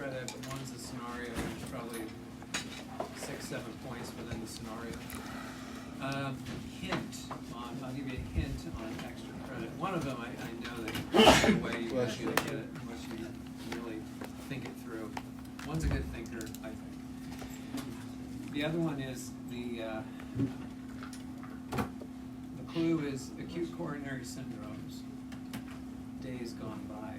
credit, but one's a scenario. There's probably 6-7 points within the scenario. I'll give you a hint on extra credit. One of them, I know that the way you usually get it, unless you really think it through. One's a good thinker, I think. The other one is the clue is acute coronary syndromes, days gone by.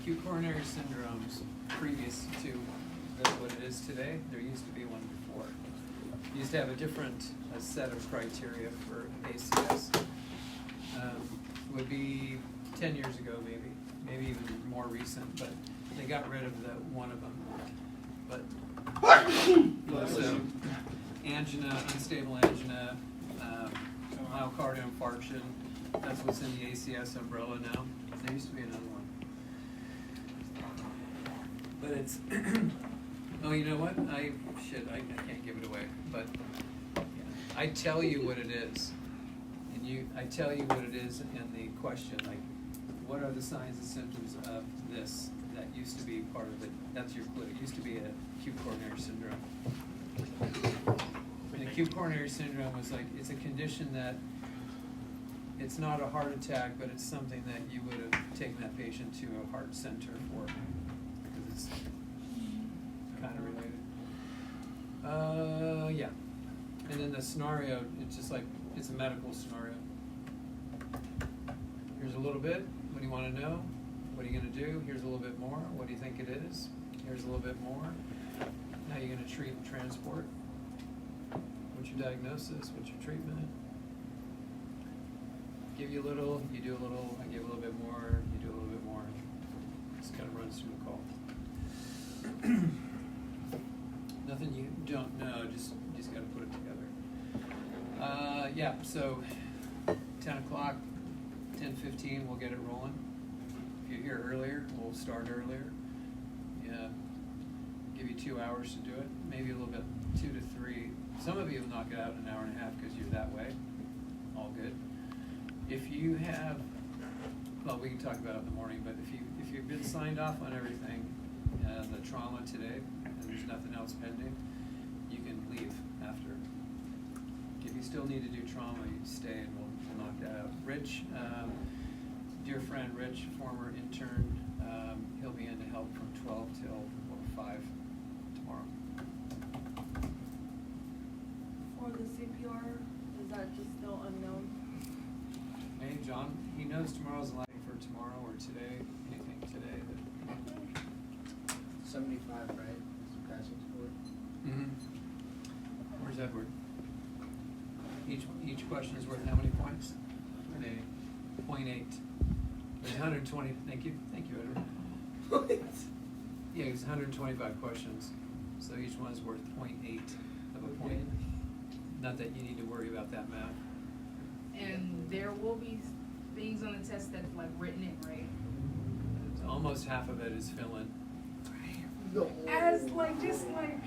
Acute coronary syndromes, previous to what it is today, there used to be one before. You used to have a set of criteria for ACS. Would be 10 years ago, maybe even more recent, but they got rid of one of them. But so, angina, unstable angina, myocardial infarction, that's what's in the ACS umbrella now. There used to be another one. But it's, oh, you know what? I can't give it away, but I tell you what it is. And I tell you what it is in the question, like, what are the signs and symptoms of this that used to be part of it? That's your clue. It used to be an acute coronary syndrome. And acute coronary syndrome was like, it's a condition that it's not a heart attack, but it's something that you would have taken that patient to a heart center for, because it's kind of related. Yeah. And then the scenario, it's just like, it's a medical scenario. Here's a little bit. What do you want to know? What are you going to do? Here's a little bit more. What do you think it is? Here's a little bit more. How are you going to treat and transport? What's your diagnosis? What's your treatment? Give you a little, you do a little, I give a little bit more, you do a little bit more. Just kind of runs through the call. Nothing you don't know, just got to put it together. Yeah, so 10 o'clock, 10:15, we'll get it rolling. If you're here earlier, we'll start earlier. Yeah, give you 2 hours to do it, maybe a little bit, 2 to 3. Some of you will knock it out in an hour and a half because you're that way. All good. If you have, well, we can talk about it in the morning, but if you've been signed off on everything, the trauma today, and there's nothing else pending, you can leave after. If you still need to do trauma, you stay and we'll knock that out. Rich, dear friend Rich, former intern, he'll be in to help from 12 till 5 tomorrow. For the CPR, is that just still unknown? Hey, John, he knows tomorrow's live for tomorrow or today, anything today. 75, right? Is the passing score? Mm-hmm. Where's Edward? Each question is worth how many points? 0.8. There's 120. Thank you, Edward. What? Yeah, it's 125 questions, so each one is worth 0.8 of a point. Not that you need to worry about that math. And there will be things on the test that's like written in, right? Almost half of it is fill-in. No. As like just like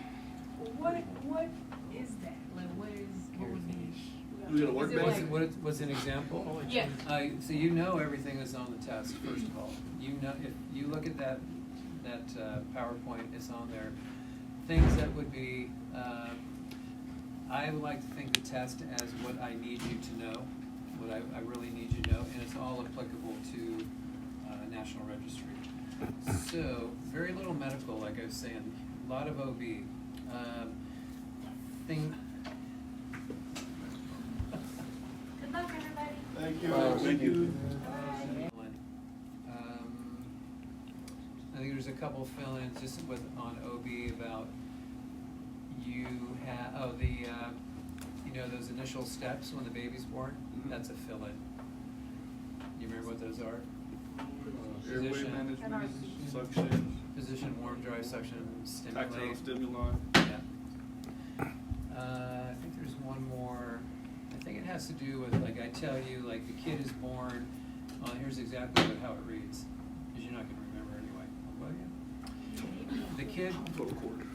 what is that? Like what would be? We got a Is it workbench? like- What's an example? Yeah. So you know everything is on the test. First of all, you know if you look at that PowerPoint, it's on there. Things that would be. I would like to think the test as what I need you to know, what I really need you to know, and it's all applicable to National Registry. So very little medical, like I was saying, a lot of OB. Good luck, everybody. Thank you. Thank you. Bye. I think there's a couple fill-ins just on OB about you have those initial steps when the baby's born. Mhm. That's a fill-in. You remember what those are? Airway Position. management, NRC. suction, Position, warm, dry, suction, tactile stimulate. stimuli. Yeah. I think there's one more. I think it has to do with, like, I tell you, like, the kid is born. Here's exactly how it reads, because you're not going to remember anyway. Will you? The kid. Total cord.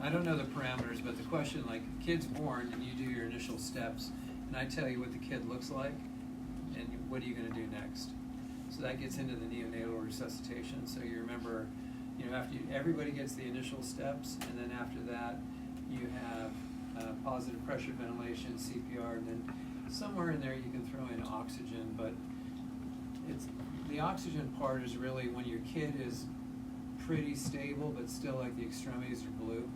I don't know the parameters, but the question, like, kid's born, and you do your initial steps, and I tell you what the kid looks like, and what are you going to do next? So So that gets into the neonatal resuscitation. So you remember, after everybody gets the initial steps, and then after that, you have positive pressure ventilation, CPR, and then somewhere in there you can throw in oxygen. But the oxygen part is really when your kid is pretty stable, but still like the extremities are blue.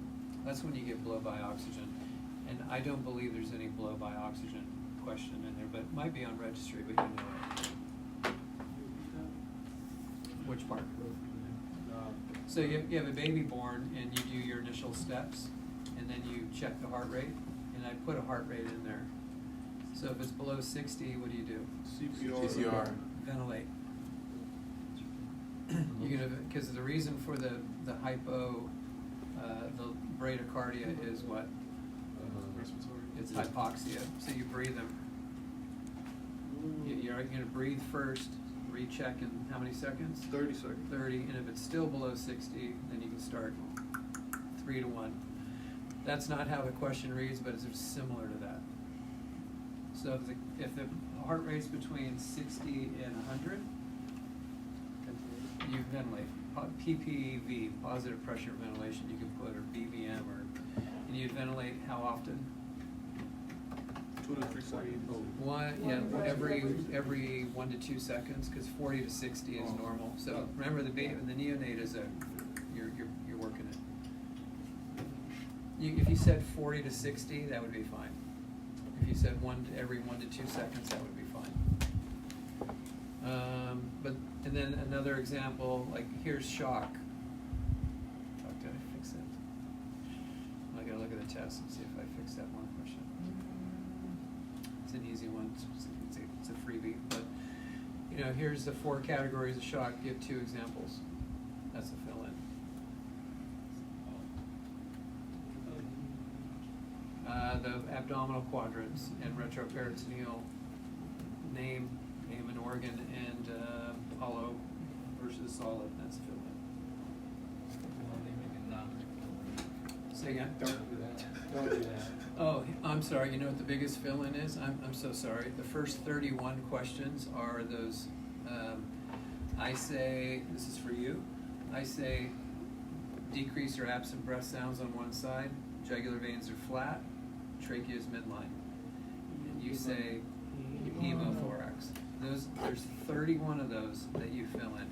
That's when you get blow by oxygen. And I don't believe there's any blow by oxygen question in there, but it might be on registry, but you know it. Which part? So you have a baby born and you do your initial steps and then you check the heart rate, and I put a heart rate in there. So if it's below 60, what do you do? CPR. Ventilate. You're gonna, because the reason for the hypo, the bradycardia is what? It's hypoxia. So you breathe them. You're gonna breathe first, recheck in how many seconds? 30 seconds. 30, and if it's still below 60, then you can start 3 to 1. That's not how the question reads, but it's similar to that. So if the heart rate's between 60 and 100, you ventilate. PPV, positive pressure ventilation, you can put, or BVM, and you ventilate how often? 2 to 3 seconds. Every 1 to 2 seconds, because 40 to 60 is normal. So remember, the neonate is you're working it. If you said 40 to 60, that would be fine. If you said every 1 to 2 seconds, that would be fine. And then another example, like here's shock. Did I fix it? I gotta look at the test and see if I fixed that one question. It's an easy one. It's a freebie. But here's the 4 categories of shock. Give 2 examples. That's a fill-in. The abdominal quadrants and retroperitoneal, name an organ, and hollow versus solid. That's fill-in. Say again? Don't do that. Oh, I'm sorry. You know what the biggest fill-in is? I'm so sorry. The first 31 questions are those. I say, this is for you. I say decrease or absent breath sounds on one side. Jugular veins are flat. Trachea is midline. And you say hemothorax. There's 31 of those that you fill in.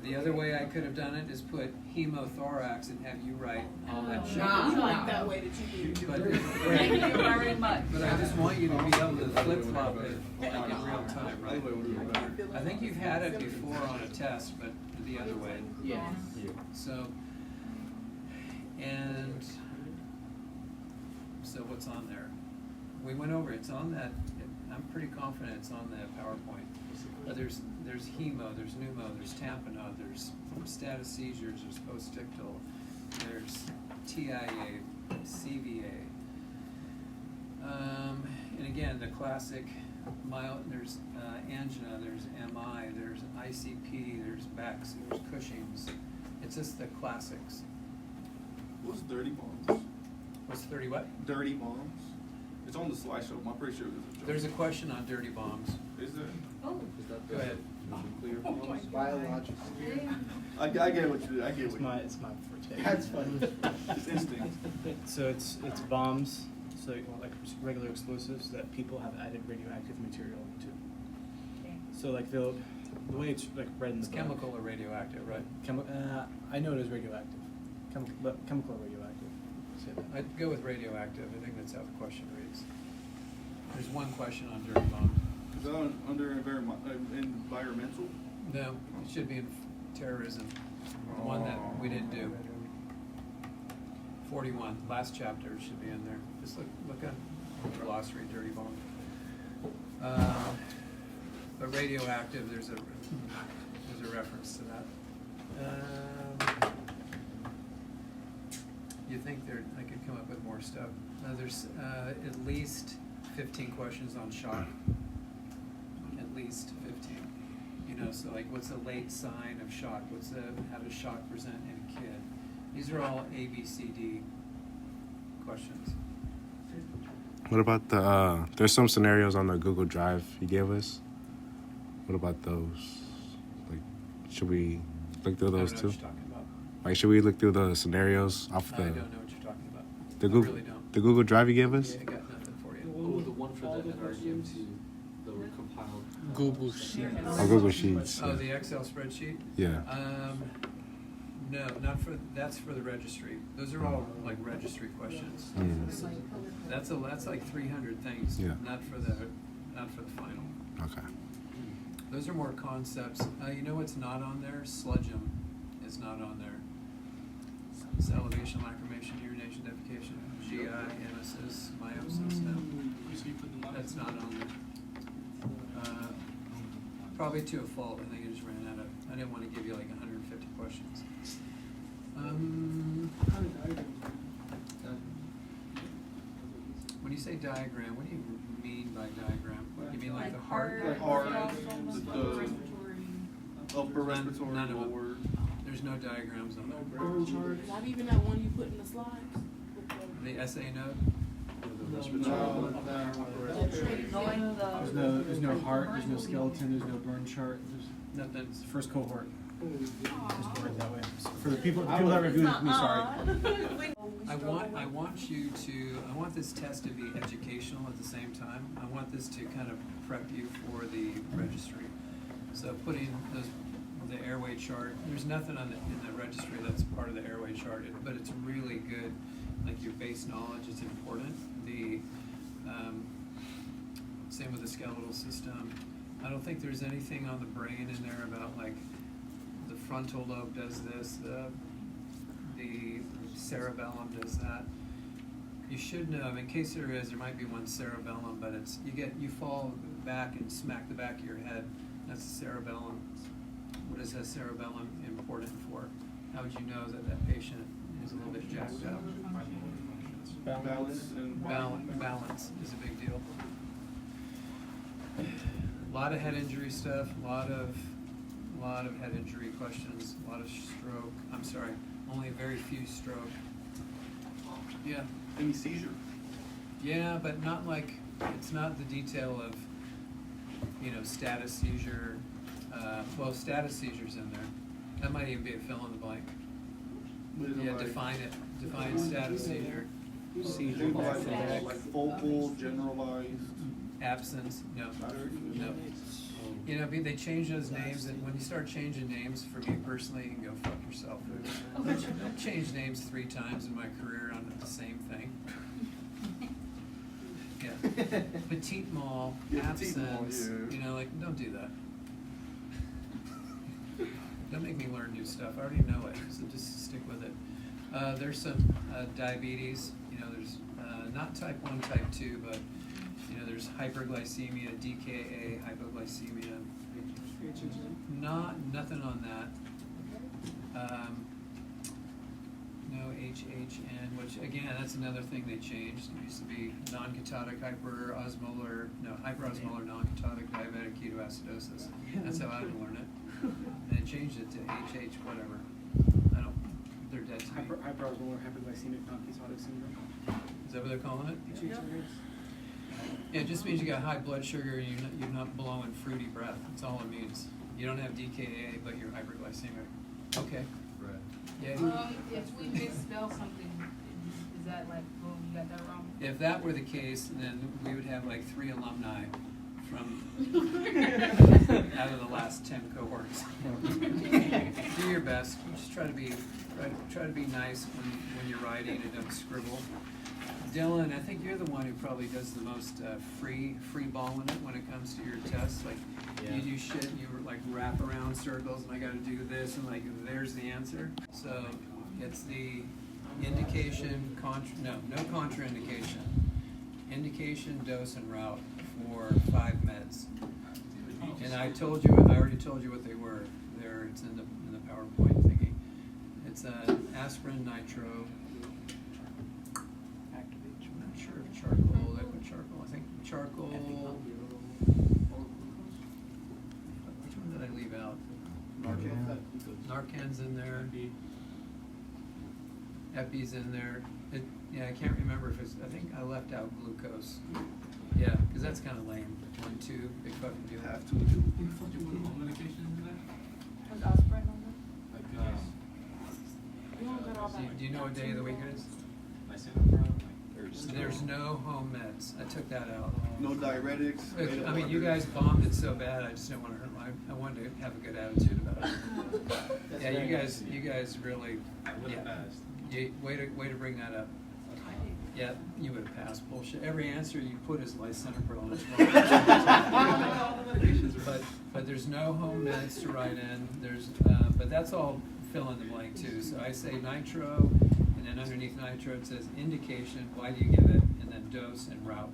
The other way I could have done it is put hemothorax and have you write all that shit. I like that way that you do. But Thank you very much. But I just want you to be able to flip-flop it like in real time, right? I think you've had it before on a test, but the other way. Yes. So what's on there? We went over, it's on that, I'm pretty confident it's on that PowerPoint. There's hemo, there's pneumo, there's tamponade, there's status seizures, there's postictal, there's TIA, CVA. And again, the classic there's angina, there's MI, there's ICP, there's Beck's, there's Cushing's. It's just the classics. What's dirty bombs? What's 30 what? Dirty bombs. It's on the slideshow. I'm pretty sure There's a question on dirty bombs. Is there? Oh. Go ahead. Nuclear bombs? Biological. I get what you. I get It's what my you. it's my forte. That's funny. It's instinct. So it's bombs, so like regular explosives that people have added radioactive material into. So like the way it's like read in the It's book. chemical or radioactive, right? I know it is radioactive. Chemical or radioactive. Say that. I'd go with radioactive. I think that's how the question reads. There's one question on dirty bombs. Is that under environmental? No, it should be in terrorism. The one that we didn't do. 41, last chapter should be in there. Just look at glossary, dirty bomb. But radioactive, there's a reference to that. You think I could come up with more stuff. There's at least 15 questions on shock. At least 15. So like what's a late sign of shock? How does shock present in a kid? These are all A, B, C, D questions. What about there's some scenarios on the Google Drive you gave us. What about those? Like, should we look through I don't those know too? what you're talking about. Like, should we look through the scenarios off I the don't know what you're talking about. the I Google really don't. the Google Drive you gave us? Yeah, I got nothing for you. Oh, the one for the NRDMT, the compiled. Google Sheets. Oh, Google Sheets. Oh, the Excel spreadsheet? Yeah. No, not for, that's for the registry. Those are all like registry questions. Mm. That's like 300 things, Yeah. not for the final. Okay. Those are more concepts. You know what's not on there? Sludgeum is not on there. It's elevation, lacrimation, urination, defecation, GI, emesis, meiosis, no. That's not on there. Probably to a fault. I think I just ran out of, I didn't want to give you like 150 questions. When you say diagram, what do you mean by diagram? You mean like the heart? The heart, the the respiratory. upper respiratory, None of them. lower. There's no diagrams on there. Not even that one you put in the slides? The essay note? There's no heart, there's no skeleton, there's no burn chart, there's Nothing. it's the first cohort. Just worded that way. For the people that reviewed it with me, sorry. I want this test to be educational at the same time. I want this to kind of prep you for the registry. So putting the airway chart, there's nothing in the registry that's part of the airway chart, but it's really good, like your base knowledge is important. Same with the skeletal system. I don't think there's anything on the brain in there about like the frontal lobe does this, the cerebellum does that. You should know, in case there is, there might be one cerebellum, but you fall back and smack the back of your head. That's the cerebellum. What is that cerebellum important for? How would you know that patient is a little bit jacked up? Balance and. Balance is a big deal. A lot of head injury stuff, a lot of head injury questions, a lot of stroke. I'm sorry, only a very few stroke. Yeah. Any seizure? Yeah, but not like, it's not the detail of, status seizure. Well, status seizure's in there. That might even be a fill in the blank. Yeah, define it. Define status seizure. Seizure, like focal, generalized. Absence, no. They change those names, and when you start changing names, for me personally, you can go fuck yourself. I've changed names 3 times in my career on the same thing. Yeah. Petite mal, Yeah, petite mal, absence, yeah. don't do that. Don't make me learn new stuff. I already know it, so just stick with it. There's some diabetes. There's not type 1, type 2, but there's hyperglycemia, DKA, hypoglycemia. Nothing on that. No HHN, which again, that's another thing they changed. It used to be non-ketotic hyperosmolar non-ketotic diabetic ketoacidosis. That's how I would learn it. And they changed it to HH whatever. They're dead to me. Hyperosmolar hypoglycemic non-ketotic syndrome. Is that what they're calling it? Yeah. Yeah, it just means you got high blood sugar and you're not blowing fruity breath. That's all it means. You don't have DKA, but you're hyperglycemic. Okay. Right. Yeah. If we misspell something, is that like, well, you got that wrong? If that were the case, then we would have like 3 alumni from out of the last 10 cohorts. Do your best. Just try to be nice when you're writing and don't scribble. Dylan, I think you're the one who probably does the most free balling it when it comes to your tests. Like you do shit, you like wrap around circles, and I got to do this, and like there's the answer. So it's the indication, no contraindication, indication, dose, and route for 5 meds. And I already told you what they were. It's in the PowerPoint thingy. It's aspirin, nitro. I'm not sure if charcoal, liquid charcoal. I think charcoal. Which one did I leave out? Narcan's in there. Epi's in there. I can't remember if I think I left out glucose. Yeah, because that's kind of lame. 1, 2, big fucking deal. Have to do. You put home medication into that? Has aspirin on Like, You don't got all that. Do you know what day of the week it is? lisinopril, like, There's no home meds. I took that out. No diuretics. I mean, you guys bombed it so bad, I just didn't want to hurt I wanted to have a good attitude about it. That's Yeah, very you nice. guys really, I would have yeah. passed. Way to bring that up. Yeah, you would have passed. Bullshit. Every answer you put is lisinopril and it's wrong. But there's no home meds to write in. But that's all fill in the blank too. So I say nitro, and then underneath nitro it says indication, why do you give it, and then dose and route.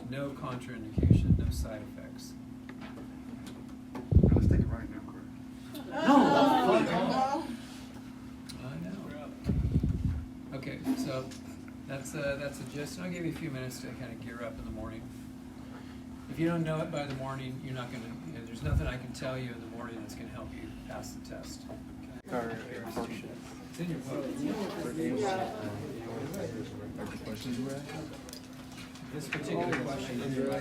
No contraindication, no side effects. Let's take it right now, Corey. I know. Okay, so that's a gist, and I'll give you a few minutes to kind of gear up in the morning. If you don't know it by the morning, you're not gonna, there's nothing I can tell you in the morning that's gonna help you pass the test. It's in your book. This particular question is right.